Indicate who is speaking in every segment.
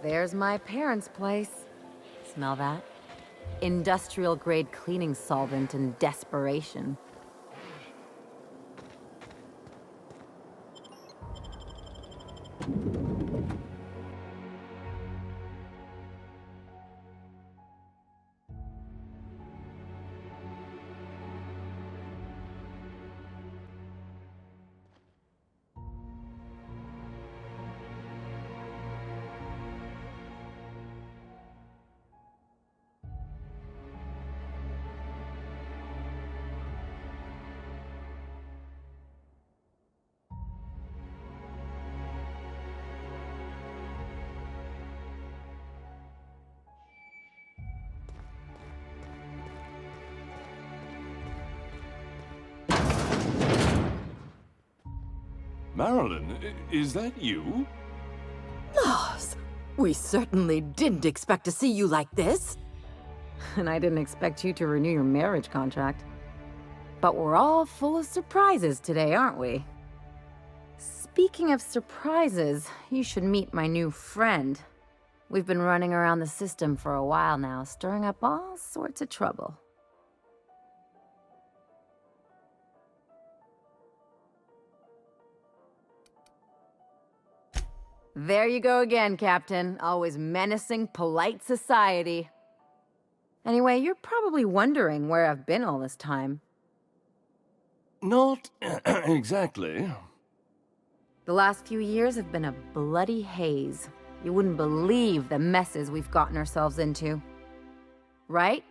Speaker 1: There's my parents' place. Smell that? Industrial-grade cleaning solvent in desperation.
Speaker 2: Marilyn, is that you?
Speaker 3: Loss! We certainly didn't expect to see you like this.
Speaker 1: And I didn't expect you to renew your marriage contract. But we're all full of surprises today, aren't we? Speaking of surprises, you should meet my new friend. We've been running around the system for a while now, stirring up all sorts of trouble. There you go again, Captain. Always menacing polite society. Anyway, you're probably wondering where I've been all this time.
Speaker 2: Not exactly.
Speaker 1: The last few years have been a bloody haze. You wouldn't believe the messes we've gotten ourselves into. Right?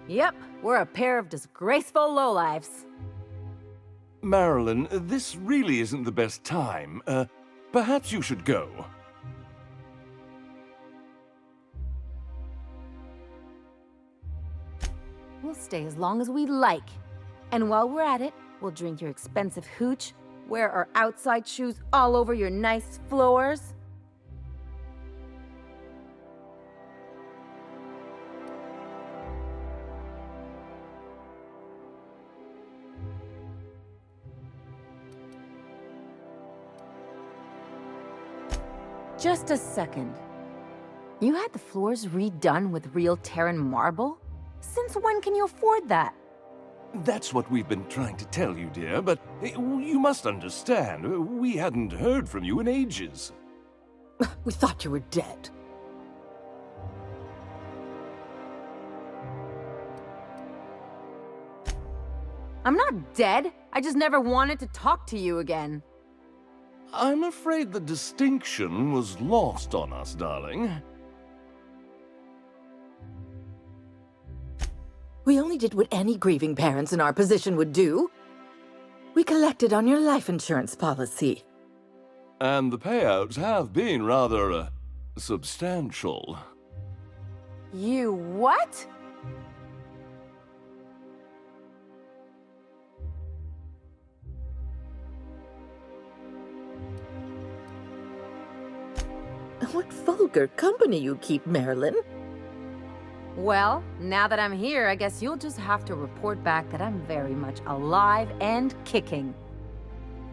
Speaker 1: Yep, we're a pair of disgraceful lowlifes.
Speaker 2: Marilyn, this really isn't the best time. Perhaps you should go.
Speaker 1: We'll stay as long as we like. And while we're at it, we'll drink your expensive hooch, wear our outside shoes all over your nice floors. Just a second. You had the floors redone with real Terran marble? Since when can you afford that?
Speaker 2: That's what we've been trying to tell you, dear, but you must understand, we hadn't heard from you in ages.
Speaker 3: We thought you were dead.
Speaker 1: I'm not dead. I just never wanted to talk to you again.
Speaker 2: I'm afraid the distinction was lost on us, darling.
Speaker 3: We only did what any grieving parents in our position would do. We collected on your life insurance policy.
Speaker 2: And the payouts have been rather, substantial.
Speaker 1: You what?
Speaker 3: What vulgar company you keep, Marilyn.
Speaker 1: Well, now that I'm here, I guess you'll just have to report back that I'm very much alive and kicking.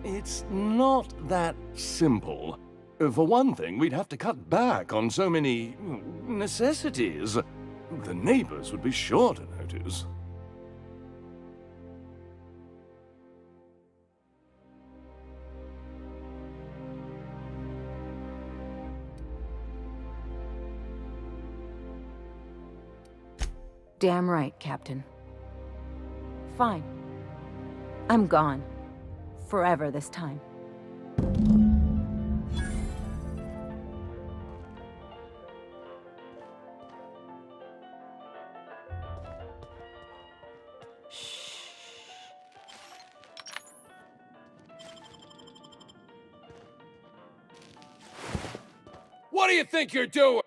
Speaker 2: It's not that simple. For one thing, we'd have to cut back on so many necessities. The neighbors would be sure to notice.
Speaker 1: Damn right, Captain. Fine. I'm gone. Forever this time.
Speaker 4: What do you think you're doing?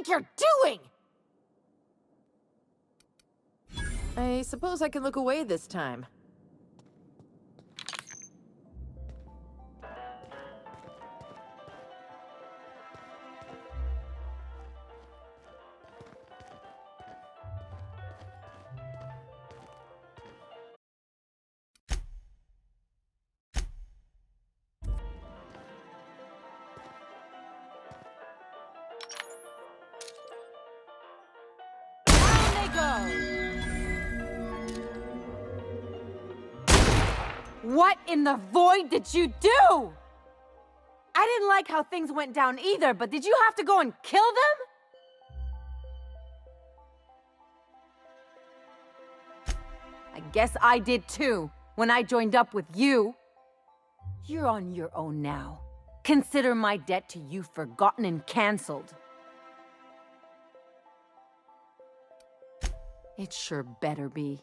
Speaker 1: think you're doing?
Speaker 3: I suppose I can look away this time.
Speaker 1: Down they go! What in the void did you do? I didn't like how things went down either, but did you have to go and kill them? I guess I did too, when I joined up with you. You're on your own now. Consider my debt to you forgotten and canceled. It sure better be.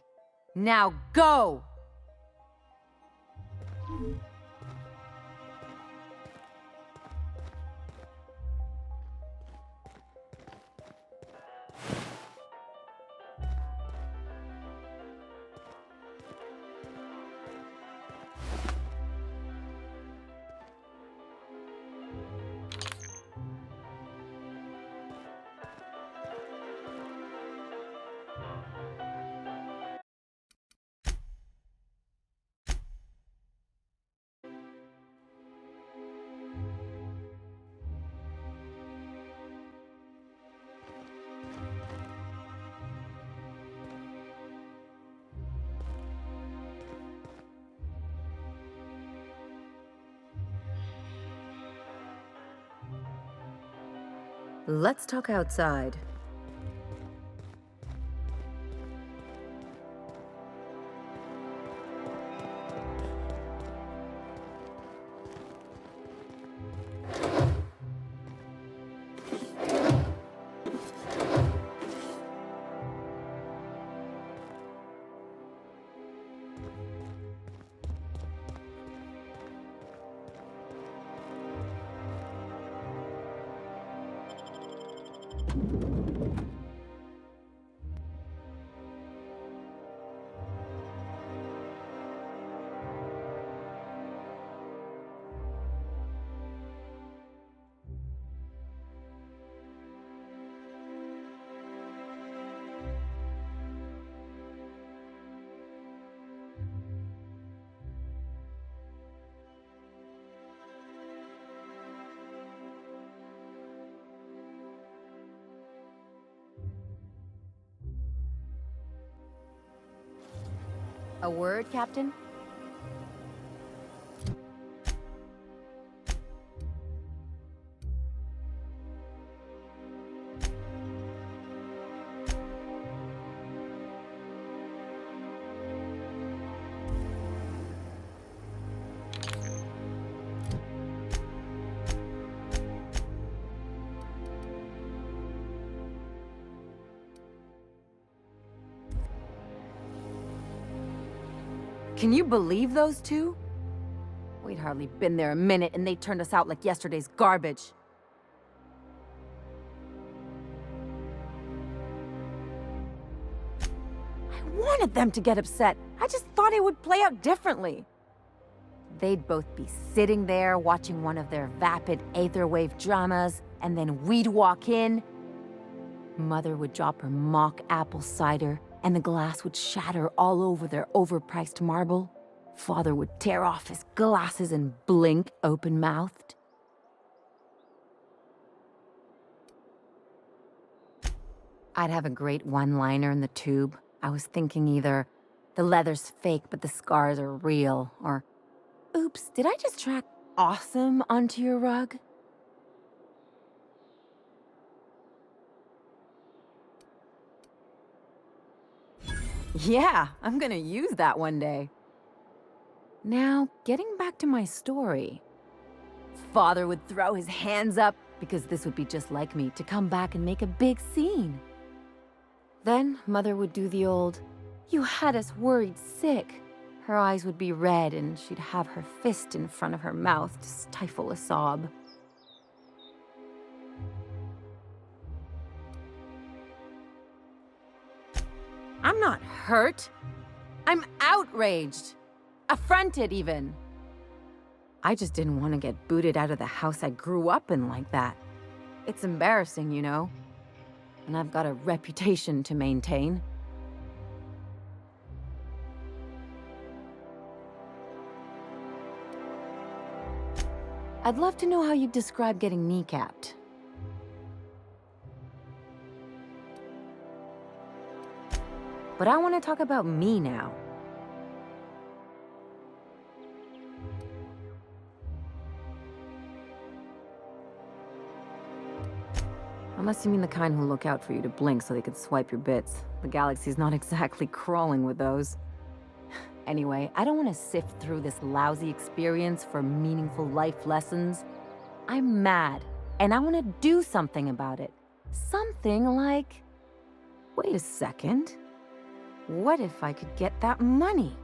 Speaker 1: Now go! Let's talk outside. A word, Captain? Can you believe those two? We'd hardly been there a minute and they turned us out like yesterday's garbage. I wanted them to get upset. I just thought it would play out differently. They'd both be sitting there watching one of their vapid aetherwave dramas, and then we'd walk in. Mother would drop her mock apple cider, and the glass would shatter all over their overpriced marble. Father would tear off his glasses and blink open-mouthed. I'd have a great one-liner in the tube. I was thinking either, the leather's fake but the scars are real, or, oops, did I just track awesome onto your rug? Yeah, I'm gonna use that one day. Now, getting back to my story. Father would throw his hands up, because this would be just like me, to come back and make a big scene. Then, Mother would do the old, "You had us worried sick." Her eyes would be red, and she'd have her fist in front of her mouth to stifle a sob. I'm not hurt. I'm outraged. Affronted, even. I just didn't want to get booted out of the house I grew up in like that. It's embarrassing, you know? And I've got a reputation to maintain. I'd love to know how you'd describe getting kneecapped. But I want to talk about me now. Unless you mean the kind who look out for you to blink so they can swipe your bits. The galaxy's not exactly crawling with those. Anyway, I don't want to sift through this lousy experience for meaningful life lessons. I'm mad, and I want to do something about it. Something like... Wait a second. What if I could get that money?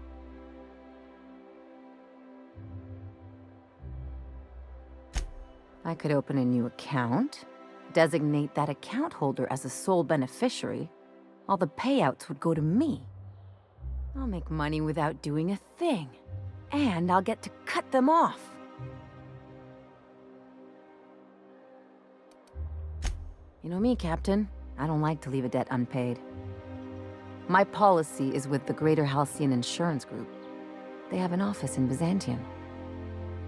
Speaker 1: I could open a new account, designate that account holder as a sole beneficiary. All the payouts would go to me. I'll make money without doing a thing. And I'll get to cut them off. You know me, Captain. I don't like to leave a debt unpaid. My policy is with the Greater Halcyon Insurance Group. They have an office in Byzantium.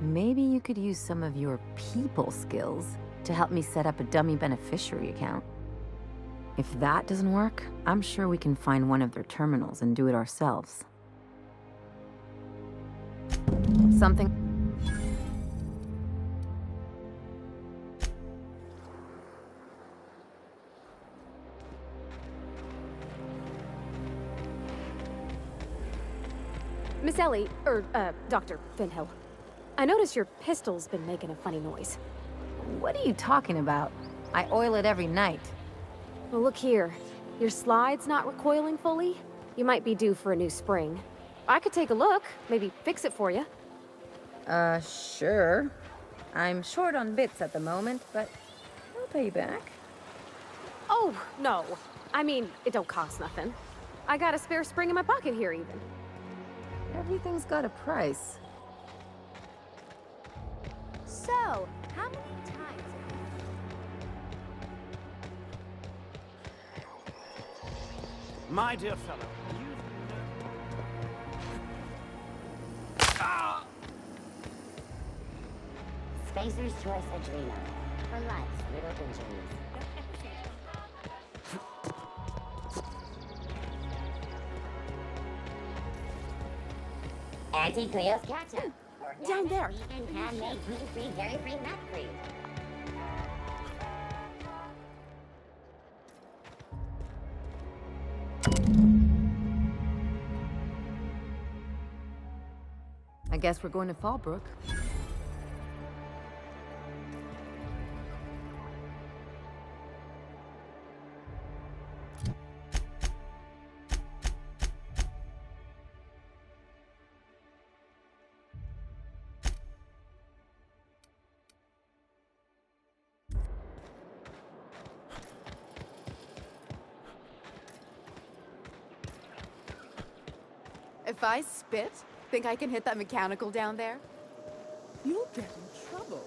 Speaker 1: Maybe you could use some of your people skills to help me set up a dummy beneficiary account. If that doesn't work, I'm sure we can find one of their terminals and do it ourselves. Something...
Speaker 5: Miss Ellie, Dr. Finhill. I notice your pistol's been making a funny noise.
Speaker 1: What are you talking about? I oil it every night.
Speaker 5: Well, look here. Your slide's not recoiling fully? You might be due for a new spring. I could take a look, maybe fix it for you.
Speaker 1: Sure. I'm short on bits at the moment, but I'll pay you back.
Speaker 5: Oh, no. I mean, it don't cost nothing. I got a spare spring in my pocket here, even.
Speaker 1: Everything's got a price.
Speaker 6: So, how many times?
Speaker 7: My dear fellow,
Speaker 6: Spacer's Choice Adrenal. For life's little injuries. Anti-Cleo's ketchup.
Speaker 5: Down there.
Speaker 6: Vegan, handmade, gluten-free, dairy-free, nut-free.
Speaker 1: I guess we're going to Fallbrook.
Speaker 8: If I spit, think I can hit that mechanical down there?
Speaker 9: You'll get in trouble.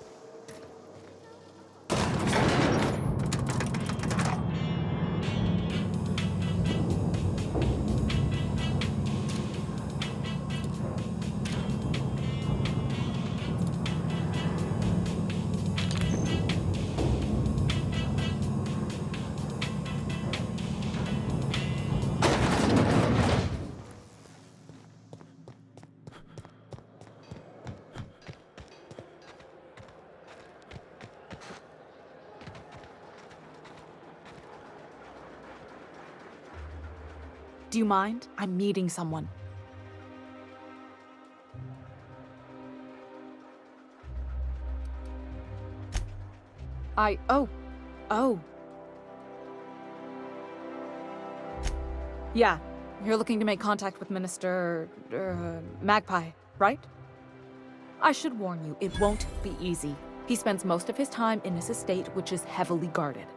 Speaker 8: Do you mind? I'm meeting someone. Oh. Yeah, you're looking to make contact with Minister... Magpie, right? I should warn you, it won't be easy. He spends most of his time in his estate, which is heavily guarded.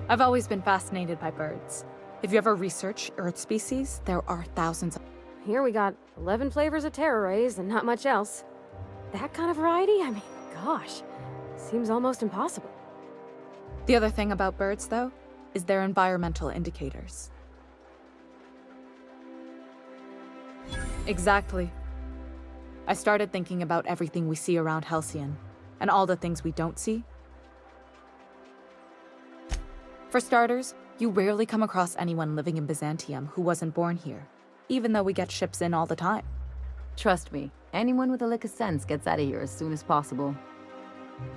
Speaker 8: I've always been fascinated by birds. If you ever research Earth species, there are thousands.
Speaker 5: Here we got 11 flavors of terror rays and not much else. That kind of variety? I mean, gosh, seems almost impossible.
Speaker 8: The other thing about birds, though, is their environmental indicators. Exactly. I started thinking about everything we see around Halcyon, and all the things we don't see. For starters, you rarely come across anyone living in Byzantium who wasn't born here, even though we get ships in all the time.
Speaker 1: Trust me, anyone with a lick of sense gets out of here as soon as possible.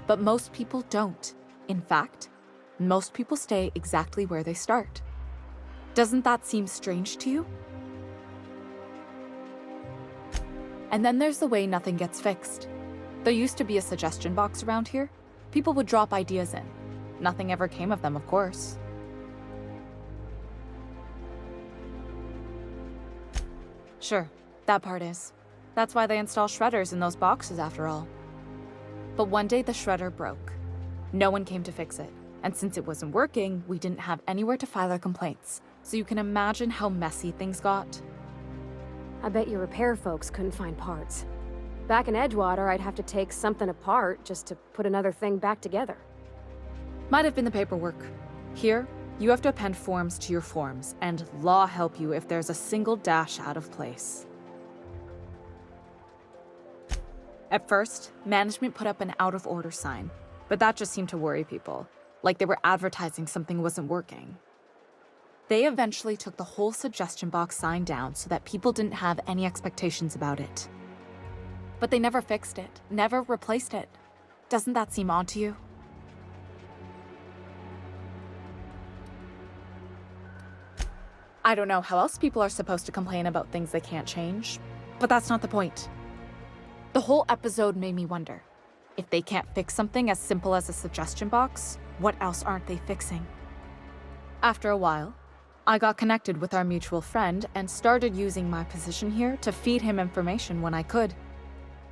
Speaker 8: But most people don't. In fact, most people stay exactly where they start. Doesn't that seem strange to you? And then there's the way nothing gets fixed. There used to be a suggestion box around here. People would drop ideas in. Nothing ever came of them, of course. Sure, that part is. That's why they install shredders in those boxes, after all. But one day the shredder broke. No one came to fix it. And since it wasn't working, we didn't have anywhere to file our complaints. So you can imagine how messy things got.
Speaker 5: I bet your repair folks couldn't find parts. Back in Edgewater, I'd have to take something apart just to put another thing back together.
Speaker 8: Might have been the paperwork. Here, you have to append forms to your forms, and law help you if there's a single dash out of place. At first, management put up an out-of-order sign, but that just seemed to worry people, like they were advertising something wasn't working. They eventually took the whole suggestion box sign down so that people didn't have any expectations about it. But they never fixed it, never replaced it. Doesn't that seem odd to you? I don't know how else people are supposed to complain about things they can't change, but that's not the point. The whole episode made me wonder, if they can't fix something as simple as a suggestion box, what else aren't they fixing? After a while, I got connected with our mutual friend and started using my position here to feed him information when I could.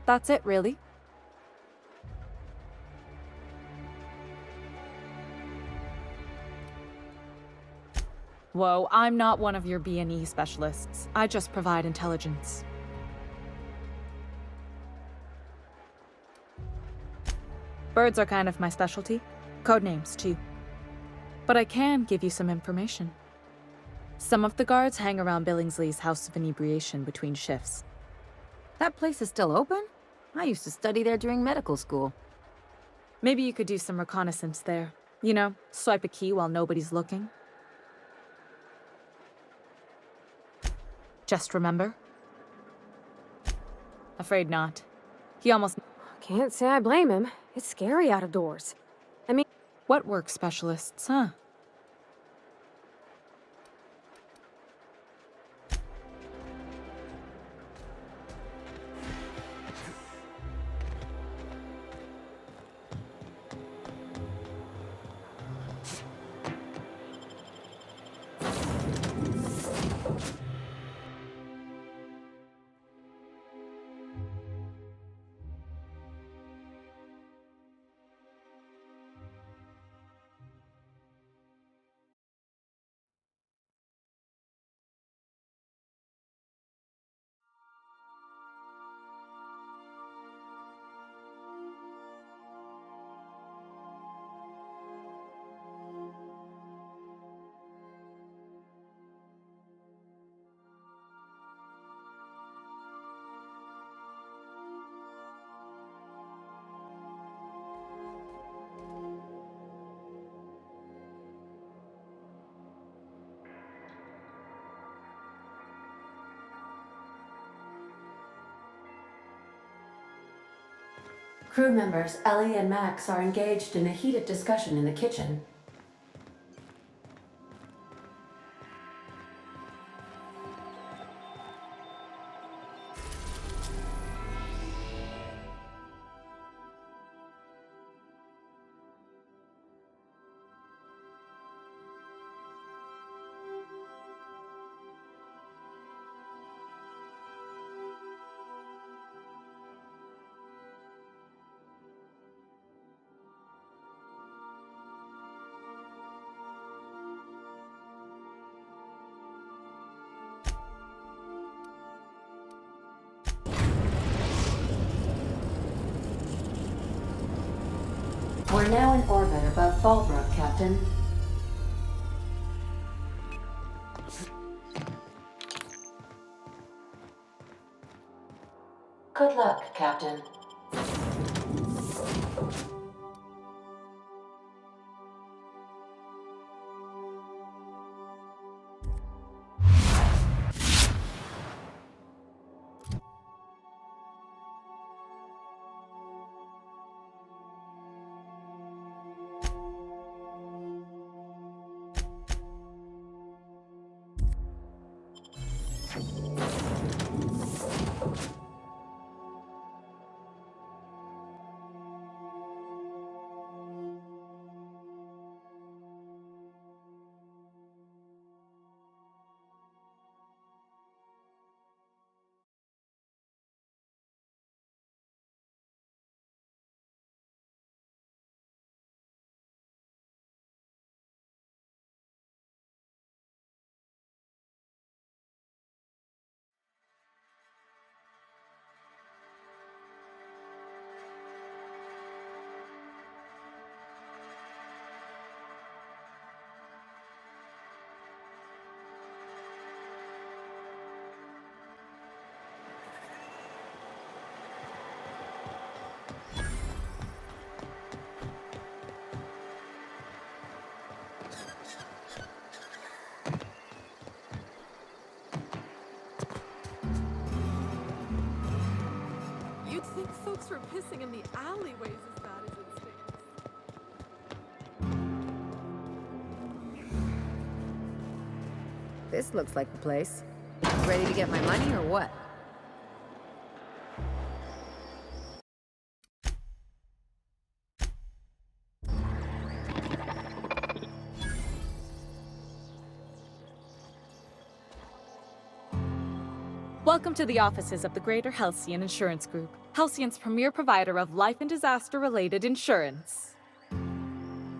Speaker 8: That's it, really. Whoa, I'm not one of your B&E specialists. I just provide intelligence. Birds are kind of my specialty. Codenames, too. But I can give you some information. Some of the guards hang around Billingsley's House of Inebriation between shifts.
Speaker 1: That place is still open? I used to study there during medical school.
Speaker 8: Maybe you could do some reconnaissance there. You know, swipe a key while nobody's looking. Just remember? Afraid not. He almost...
Speaker 5: Can't say I blame him. It's scary out of doors. I mean...
Speaker 8: What work specialists, huh?
Speaker 10: Crew members Ellie and Max are engaged in a heated discussion in the kitchen. We're now in orbit above Fallbrook, Captain. Good luck, Captain.
Speaker 9: You'd think folks were pissing in the alleyways as bad as it stinks.
Speaker 1: This looks like the place. Ready to get my money or what?
Speaker 8: Welcome to the offices of the Greater Halcyon Insurance Group, Halcyon's premier provider of life and disaster-related insurance.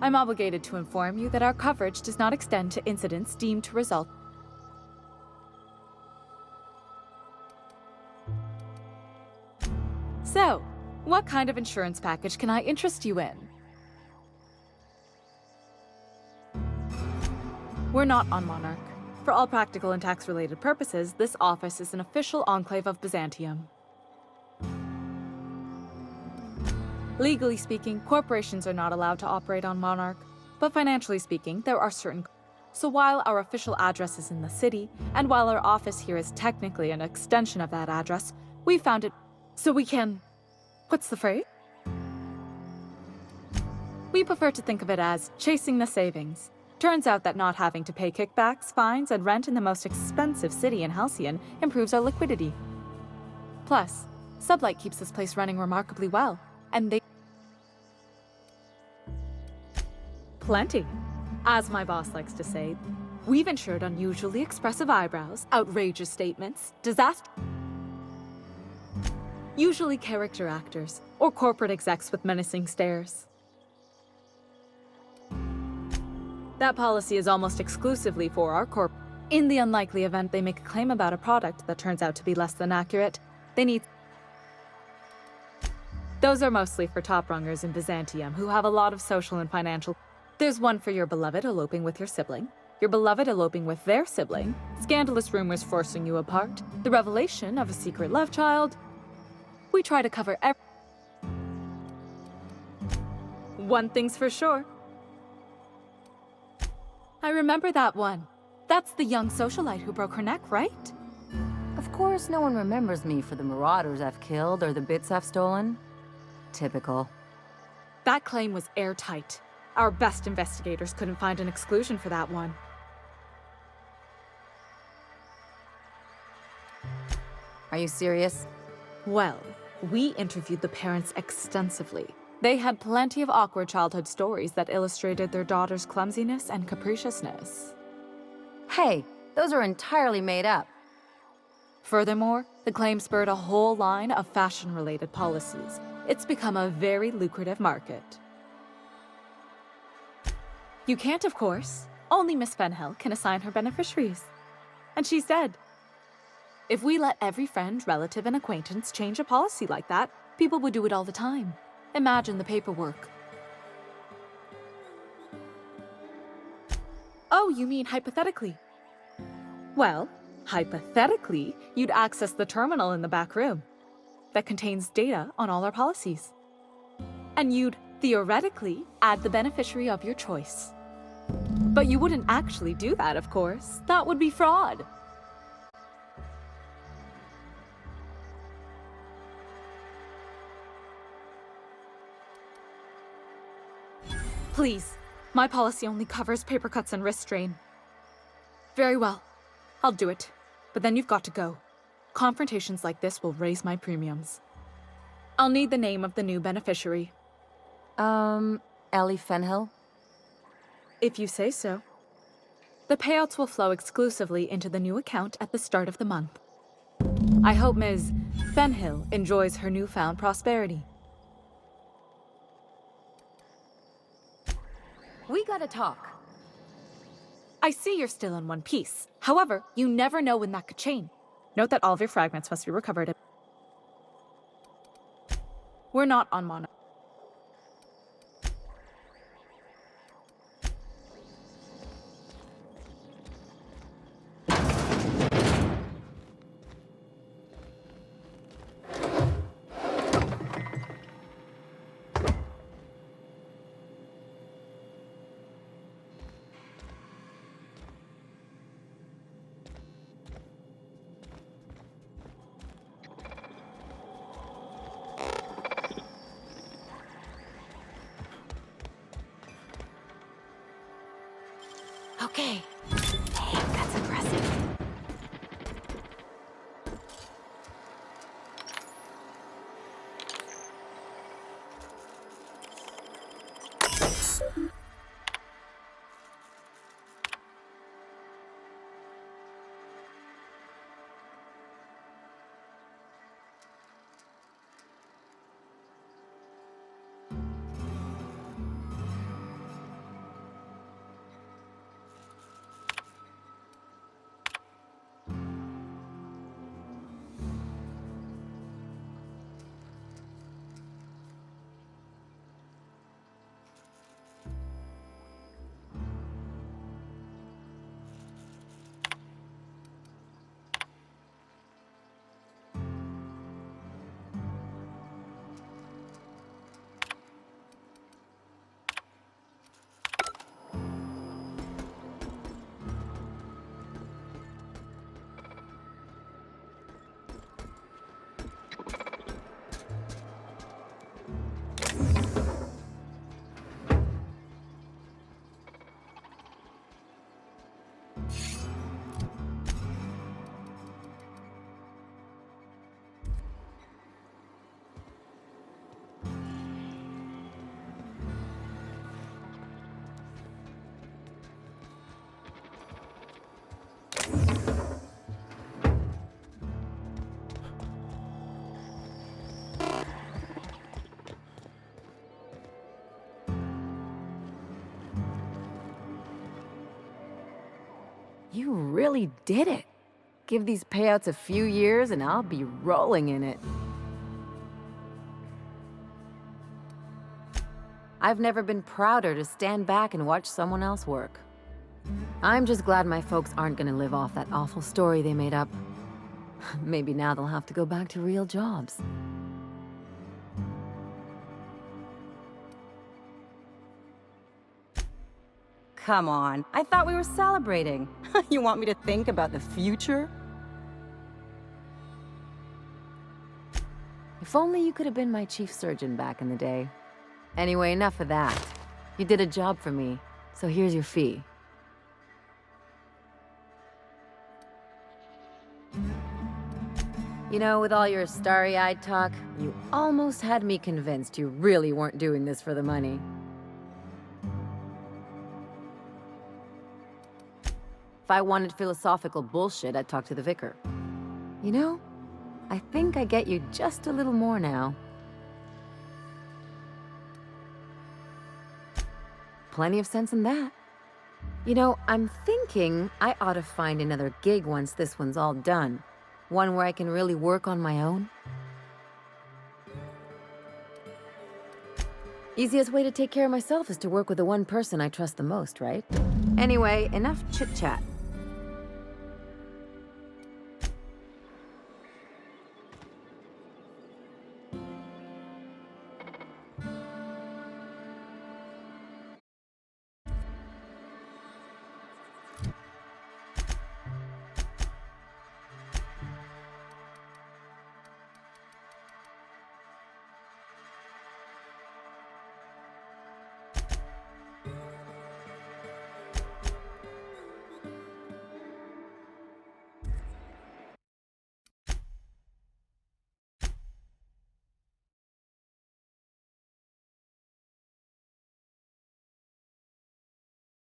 Speaker 8: I'm obligated to inform you that our coverage does not extend to incidents deemed to result. So, what kind of insurance package can I interest you in? We're not on Monarch. For all practical and tax-related purposes, this office is an official enclave of Byzantium. Legally speaking, corporations are not allowed to operate on Monarch, but financially speaking, there are certain. So while our official address is in the city, and while our office here is technically an extension of that address, we found it so we can. What's the phrase? We prefer to think of it as chasing the savings. Turns out that not having to pay kickbacks, fines, and rent in the most expensive city in Halcyon improves our liquidity. Plus, Sublight keeps this place running remarkably well, and they... Plenty. As my boss likes to say, we've insured unusually expressive eyebrows, outrageous statements, disaster... Usually character actors, or corporate execs with menacing stares. That policy is almost exclusively for our corp. In the unlikely event they make a claim about a product that turns out to be less than accurate, they need... Those are mostly for top-rungers in Byzantium who have a lot of social and financial... There's one for your beloved eloping with your sibling, your beloved eloping with their sibling, scandalous rumors forcing you apart, the revelation of a secret love child. We try to cover every... One thing's for sure. I remember that one. That's the young socialite who broke her neck, right?
Speaker 1: Of course, no one remembers me for the marauders I've killed or the bits I've stolen. Typical.
Speaker 8: That claim was airtight. Our best investigators couldn't find an exclusion for that one.
Speaker 1: Are you serious?
Speaker 8: Well, we interviewed the parents extensively. They had plenty of awkward childhood stories that illustrated their daughter's clumsiness and capriciousness.
Speaker 1: Hey, those are entirely made up.
Speaker 8: Furthermore, the claim spurred a whole line of fashion-related policies. It's become a very lucrative market. You can't, of course. Only Miss Fenhill can assign her beneficiaries. And she's dead. If we let every friend, relative, and acquaintance change a policy like that, people would do it all the time. Imagine the paperwork. Oh, you mean hypothetically? Well, hypothetically, you'd access the terminal in the back room that contains data on all our policies. And you'd theoretically add the beneficiary of your choice. But you wouldn't actually do that, of course. That would be fraud. Please, my policy only covers paper cuts and wrist strain. Very well, I'll do it. But then you've got to go. Confrontations like this will raise my premiums. I'll need the name of the new beneficiary.
Speaker 1: Ellie Fenhill?
Speaker 8: If you say so. The payouts will flow exclusively into the new account at the start of the month. I hope Ms. Fenhill enjoys her newfound prosperity.
Speaker 1: We gotta talk.
Speaker 8: I see you're still in one piece. However, you never know when that could change. Note that all of your fragments must be recovered. We're not on Mono.
Speaker 1: Okay. Hey, that's aggressive. You really did it. Give these payouts a few years and I'll be rolling in it. I've never been prouder to stand back and watch someone else work. I'm just glad my folks aren't gonna live off that awful story they made up. Maybe now they'll have to go back to real jobs. Come on, I thought we were celebrating. You want me to think about the future? If only you could have been my chief surgeon back in the day. Anyway, enough of that. You did a job for me, so here's your fee. You know, with all your starry-eyed talk, you almost had me convinced you really weren't doing this for the money. If I wanted philosophical bullshit, I'd talk to the vicar. You know, I think I get you just a little more now. Plenty of sense in that. You know, I'm thinking I ought to find another gig once this one's all done. One where I can really work on my own. Easiest way to take care of myself is to work with the one person I trust the most, right? Anyway, enough chit-chat.